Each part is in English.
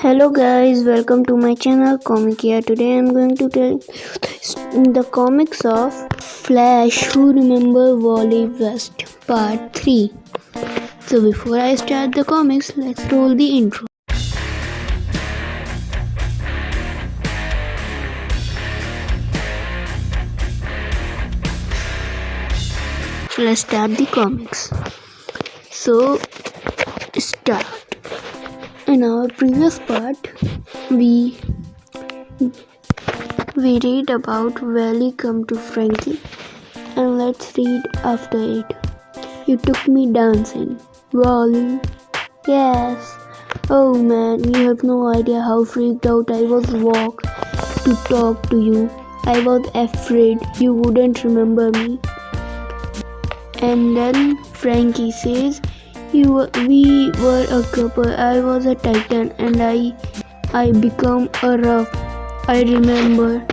Hello guys, welcome to my channel Comic here. Today I'm going to tell the comics of Flash Who Remember Wally West Part 3. So before I start the comics, let's roll the intro. Let's start the comics. So start. In our previous part, we read about Wally come to Frankie, and let's read after it. You took me dancing, Wally. Yes. Oh man, you have no idea how freaked out I was walk to talk to you. I was afraid you wouldn't remember me. And then Frankie says, we were a couple. I was a titan and I become a rough. I remember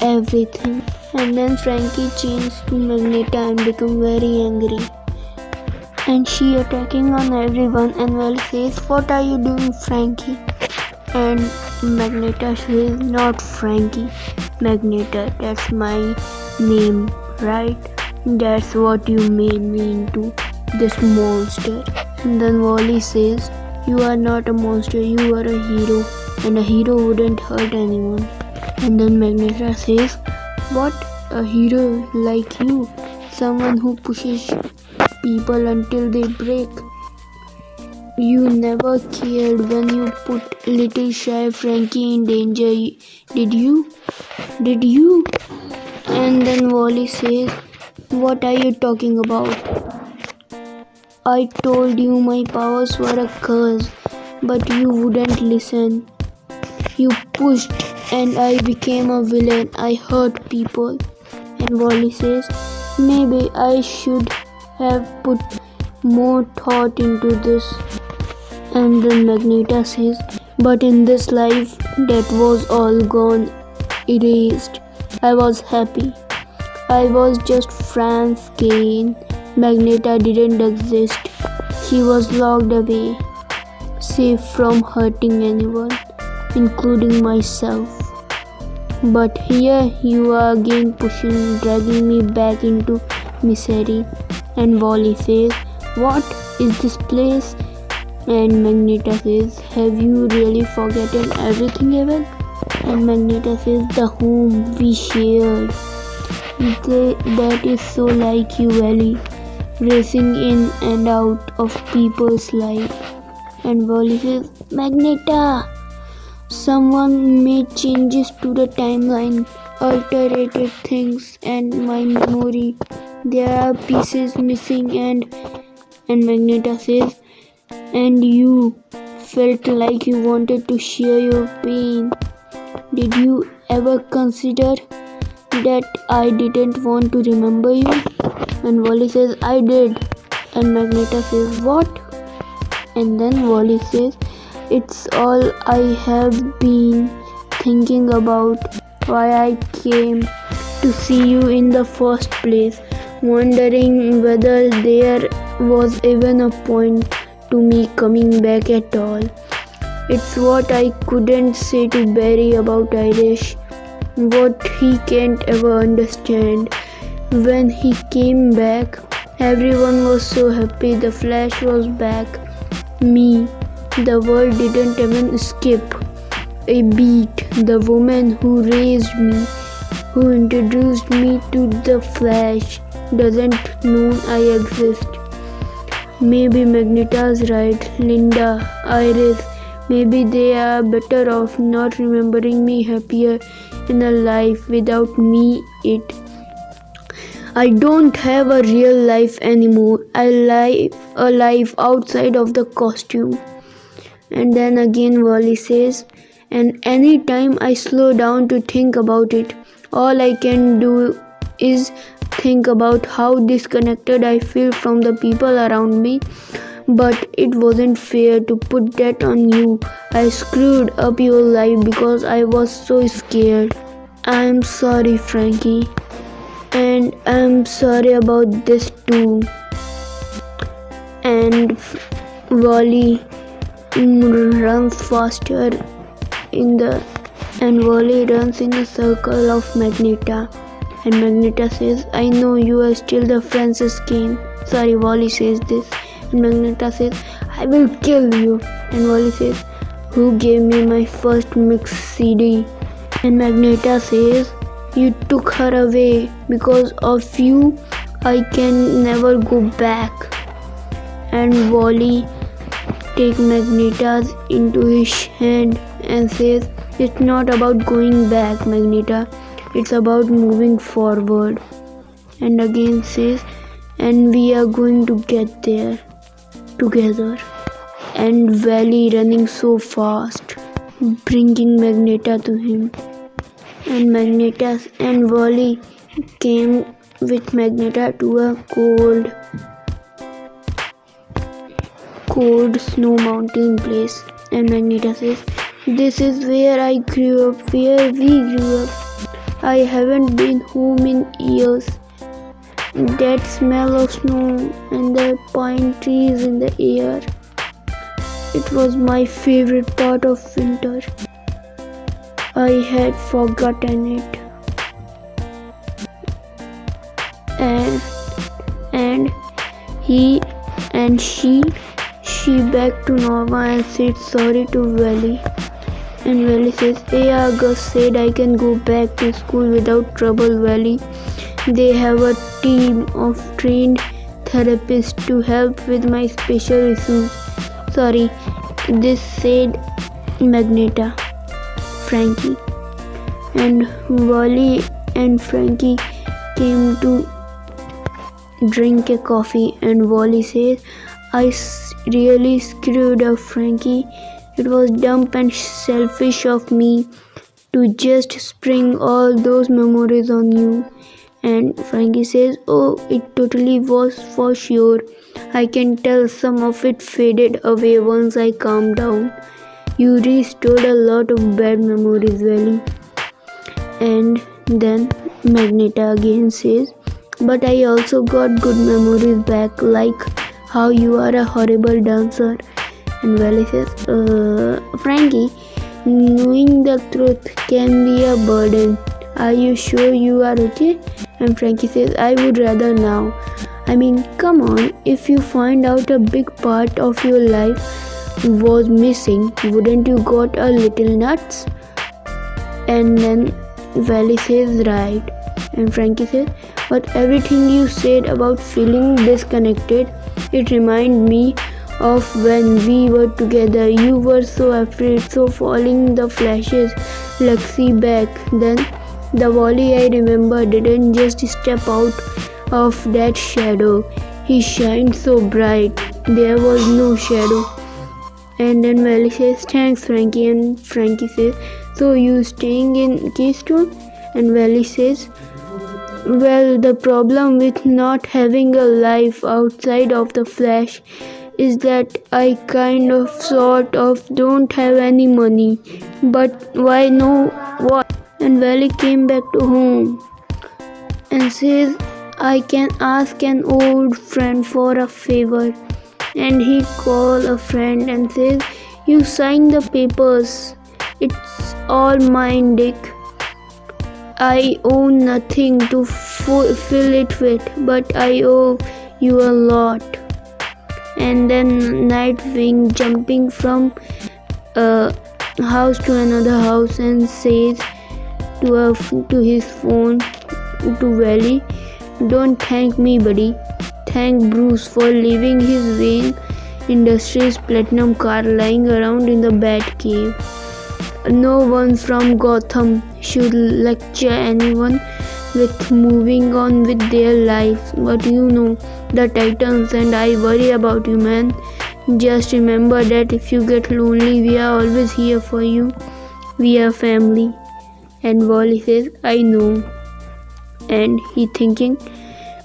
everything. And then Frankie changed to Magneto and become very angry. And she attacking on everyone, and Wally says, what are you doing, Frankie? And Magneto says, not Frankie, Magneto, that's my name, right? That's what you made me into, this monster. And then Wally says, you are not a monster, you are a hero, and a hero wouldn't hurt anyone. And then Magneto says, what? A hero like you, someone who pushes people until they break. You never cared when you put little shy Frankie in danger, did you? And then Wally says, what are you talking about? I told you my powers were a curse, but you wouldn't listen. You pushed and I became a villain. I hurt people. And Wally says, maybe I should have put more thought into this. And then Magneto says, but in this life that was all gone, erased. I was happy. I was just Franz Kane. Magneto didn't exist. She was locked away, safe from hurting anyone, including myself. But here you are again dragging me back into misery. And Wally says, what is this place? And Magneto says, have you really forgotten everything, Evan? And Magneto says, the home we shared. That is so like you, Wally, racing in and out of people's life. And Wally says, Magneto, someone made changes to the timeline, altered things and my memory. There are pieces missing and Magneto says, and you felt like you wanted to share your pain. Did you ever consider that I didn't want to remember you? And Wally says, I did. And Magneto says, what? And then Wally says, it's all I have been thinking about, why I came to see you in the first place, wondering whether there was even a point to me coming back at all. It's what I couldn't say to Barry about Irish, what he can't ever understand. When he came back, everyone was so happy. The Flash was back. Me, the world didn't even skip a beat. The woman who raised me, who introduced me to the Flash, doesn't know I exist. Maybe Magneto's right, Linda, Iris, maybe they are better off not remembering me, happier in a life without me. I don't have a real life anymore. I live a life outside of the costume. And then again Wally says, and anytime I slow down to think about it, all I can do is think about how disconnected I feel from the people around me. But it wasn't fair to put that on you. I screwed up your life because I was so scared. I'm sorry, Frankie. And I'm sorry about this too. And Wally runs faster in the and Wally runs in a circle of Magneta. And Magneta says, I know you are still the Franciscan. Sorry, Wally says this. And Magneta says, I will kill you. And Wally says, who gave me my first mix CD? And Magneta says, you took her away. Because of you, I can never go back. And Wally takes Magneta into his hand and says, it's not about going back, Magneta. It's about moving forward. And again says, and we are going to get there together. And Wally running so fast, bringing Magneta to him. And Magneta and Wally came with Magneta to a cold snow mountain place. And Magneta says, this is where I grew up, where we grew up. I haven't been home in years. That smell of snow and the pine trees in the air. It was my favorite part of winter. I had forgotten it. And he and she back to Norma and said sorry to Wally. And Wally says, yeah, Gus said I can go back to school without trouble, Wally. They have a team of trained therapists to help with my special issues. Sorry, this said Magneta, Frankie. And Wally and Frankie came to drink a coffee, and Wally says, I really screwed up, Frankie. It was dumb and selfish of me to just spring all those memories on you. And Frankie says, oh, it totally was for sure. I can tell some of it faded away once I calmed down. You restored a lot of bad memories, Wally. And then Magneta again says, but I also got good memories back, like how you are a horrible dancer. And Wally says, Frankie, knowing the truth can be a burden. Are you sure you are okay? And Frankie says, I would rather now. I mean, come on, if you find out a big part of your life was missing, wouldn't you got a little nuts? And then Wally says, right. And Frankie says, but everything you said about feeling disconnected, it reminded me of when we were together. You were so afraid, so falling the flashes, Lexi back then. The Wally I remember didn't just step out of that shadow. He shined so bright, there was no shadow. And then Wally says, thanks Frankie. And Frankie says, so you staying in Keystone? And Wally says, well, the problem with not having a life outside of the Flash is that I kind of sort of don't have any money. But why no what? And Wally came back to home and says, I can ask an old friend for a favor. And he calls a friend and says, you sign the papers. It's all mine, Dick. I own nothing to fill it with, but I owe you a lot. And then Nightwing jumping from a house to another house and says to his phone to Wally, don't thank me, buddy. Thank Bruce for leaving his Wayne Industries platinum car lying around in the Batcave. No one from Gotham should lecture anyone with moving on with their lives. But you know, the Titans and I worry about you, man. Just remember that if you get lonely, we are always here for you. We are family. And Wally says, I know. And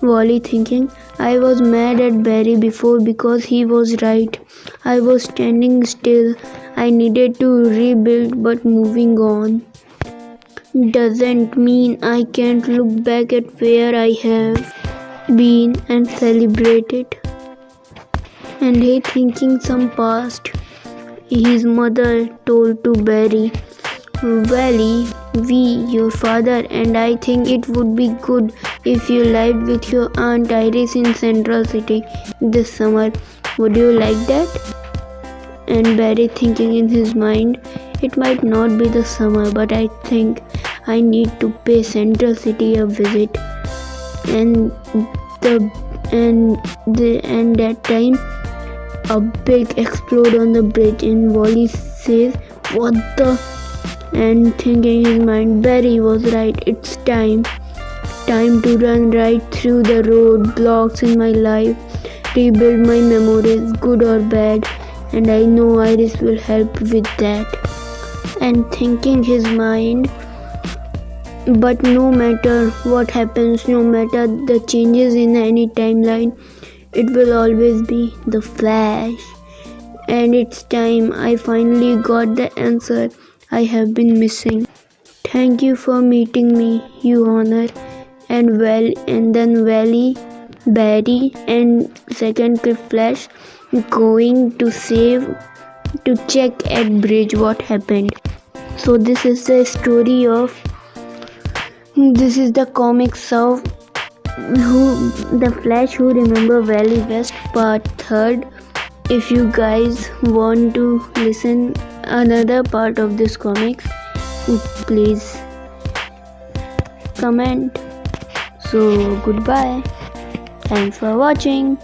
Wally thinking, I was mad at Barry before because he was right. I was standing still. I needed to rebuild, but moving on doesn't mean I can't look back at where I have been and celebrate it. And he thinking some past his mother told to Barry, Wally, your father and I think it would be good if you lived with your Aunt Iris in Central City this summer. Would you like that? And Barry, thinking in his mind, it might not be the summer, but I think I need to pay Central City a visit. And that time a big explode on the bridge and Wally says, what the? And thinking in his mind, Barry was right, it's time to run right through the roadblocks in my life, rebuild my memories, good or bad, and I know Iris will help with that. And thinking his mind, but no matter what happens, no matter the changes in any timeline, it will always be the Flash. And it's time I finally got the answer I have been missing. Thank you for meeting me, you honor. And then Wally, Barry and second Flash going to check at bridge what happened. So this is the comics of the Flash Who Remember Wally West part 3rd. If you guys want to listen another part of this comics, please comment. So goodbye. Thanks for watching.